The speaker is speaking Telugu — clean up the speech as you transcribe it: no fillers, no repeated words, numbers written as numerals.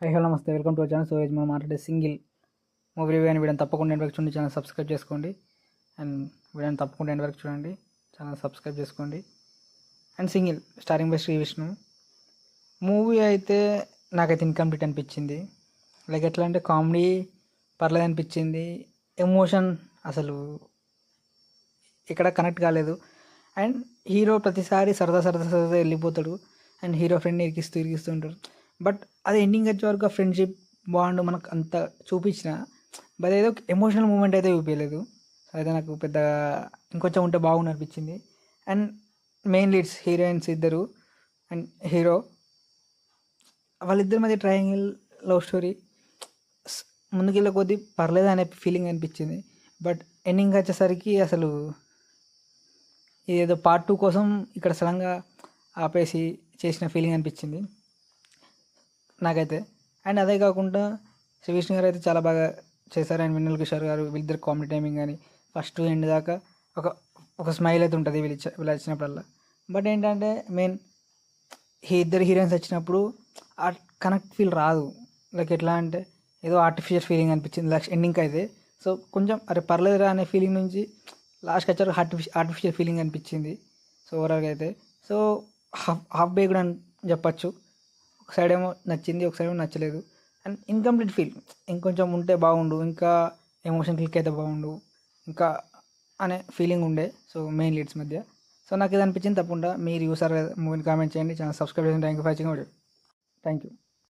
హై హలో నమస్తే, welcome to our channel. So మనం మాట్లాడే సింగిల్ మూవీ రివ్యూ అని వీడియోని తప్పకుండా ఎండ్ వరకు చూడండి, ఛానల్ సబ్స్క్రైబ్ చేసుకోండి. అండ్ వీడియోని తప్పకుండా ఎండ్ వరకు చూడండి, ఛానల్ సబ్స్క్రైబ్ చేసుకోండి. And single starring by Shri Vishnu movie అయితే నాకైతే ఇన్కంప్లీట్ అనిపించింది. లైక్ ఎట్లా అంటే కామెడీ పర్లేదు అనిపించింది, ఎమోషన్ అసలు ఇక్కడ కనెక్ట్ కాలేదు. అండ్ హీరో ప్రతిసారి సరదా సరదా సరదా వెళ్ళిపోతాడు అండ్ హీరో ఫ్రెండ్ని ఇరికిస్తూ ఉంటారు. బట్ అది ఎండింగ్ వచ్చే వరకు ఆ ఫ్రెండ్షిప్ బాండ్ మనకు అంత చూపించిన బట్ ఏదో ఎమోషనల్ మూమెంట్ అయితే చూపించలేదు. సో అయితే నాకు పెద్దగా ఇంకొంచెం ఉంటే బాగుంది అనిపించింది. అండ్ మెయిన్ లీడ్స్ హీరోయిన్స్ ఇద్దరు అండ్ హీరో, వాళ్ళిద్దరి మధ్య ట్రయాంగిల్ లవ్ స్టోరీ ముందుకెళ్ళే కొద్దీ పర్లేదు అనే ఫీలింగ్ అనిపించింది. బట్ ఎండింగ్ వచ్చేసరికి అసలు ఏదో పార్ట్ 2 కోసం ఇక్కడ సడన్గా ఆపేసి చేసిన ఫీలింగ్ అనిపించింది నాకైతే. అండ్ అదే కాకుండా శ్రీ విష్ణు గారు అయితే చాలా బాగా చేశారు. అండ్ వెన్నెల కిషోర్ గారు వీళ్ళిద్దరు కామెడీ టైమింగ్ కానీ ఫస్ట్ ఎండ్ దాకా ఒక ఒక స్మైల్ అయితే ఉంటుంది వీళ్ళు వచ్చినప్పుడల్లా. బట్ ఏంటంటే మెయిన్ ఇద్దరు హీరోయిన్స్ వచ్చినప్పుడు ఆ కనెక్ట్ ఫీల్ రాదు. లైక్ ఎట్లా అంటే ఏదో ఆర్టిఫిషియల్ ఫీలింగ్ అనిపించింది లాస్ట్ ఎండింగ్కి అయితే. సో కొంచెం అరే పర్లేదురా అనే ఫీలింగ్ నుంచి లాస్ట్కి వచ్చారు ఆర్టిఫిషియల్ ఫీలింగ్ అనిపించింది. సో ఓవరాల్గా అయితే సో హాఫ్ బేక్డ్ అని చెప్పచ్చు. ఒక సైడ్ ఏమో నచ్చింది, ఒక సైడ్ ఏమో నచ్చలేదు. అండ్ ఇన్కంప్లీట్ ఫీల్ ఇంకొంచెం ఉంటే బాగుండు, ఇంకా ఎమోషన్ క్లిక్ అయితే బాగుండు ఇంకా అనే ఫీలింగ్ ఉండే. సో మెయిన్ లీడ్స్ మధ్య సో నాకు ఇది అనిపించింది. తప్పకుండా మీరు యూసారు మూవీని కామెంట్ చేయండి, ఛానల్ సబ్స్క్రైబ్ చేయండి. Thank you for watching video. Thank you.